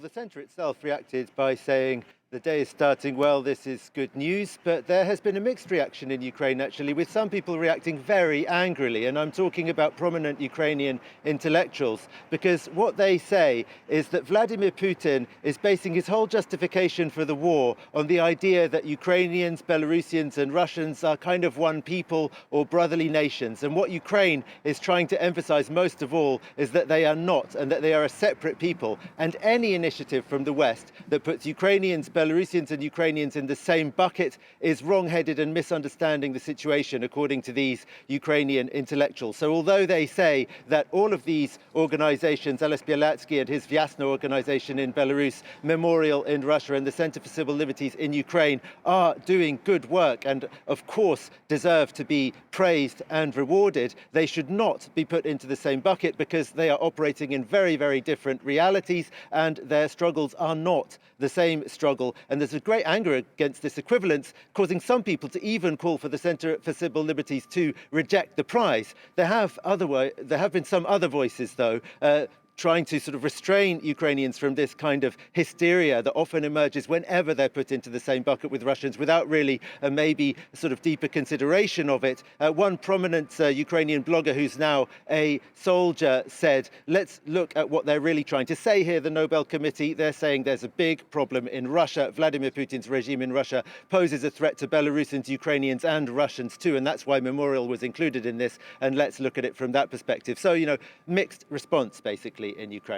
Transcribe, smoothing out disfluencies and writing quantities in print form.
The centre itself reacted by saying the day is starting well, this is good news, but there has been a mixed reaction in Ukraine actually, with some people reacting very angrily, and I'm talking about prominent Ukrainian intellectuals, because what they say is that Vladimir Putin is basing his whole justification for the war on the idea that Ukrainians, Belarusians and Russians are kind of one people or brotherly nations, and what Ukraine is trying to emphasize most of all is that they are not, and that they are a separate people, and any initiative from the West that puts Ukrainians, Belarusians and Ukrainians in the same bucket is wrong-headed and misunderstanding the situation, according to these Ukrainian intellectuals. So although they say that all of these organizations, Ales Bialiatski and his Vyasna organization in Belarus, Memorial in Russia and the Center for Civil Liberties in Ukraine are doing good work and of course deserve to be praised and rewarded, they should not be put into the same bucket because they are operating in very, very different realities and their struggles are not the same struggle. And there's a great anger against this equivalence, causing some people to even call for the Center for Civil Liberties to reject the prize. There have been some other voices, though, trying to sort of restrain Ukrainians from this kind of hysteria that often emerges whenever they're put into the same bucket with Russians without really maybe sort of deeper consideration of it. One prominent Ukrainian blogger who's now a soldier said, let's look at what they're really trying to say here, the Nobel Committee. They're saying there's a big problem in Russia. Vladimir Putin's regime in Russia poses a threat to Belarusians, Ukrainians and Russians too, and that's why Memorial was included in this, and let's look at it from that perspective. So, mixed response basically in Ukraine.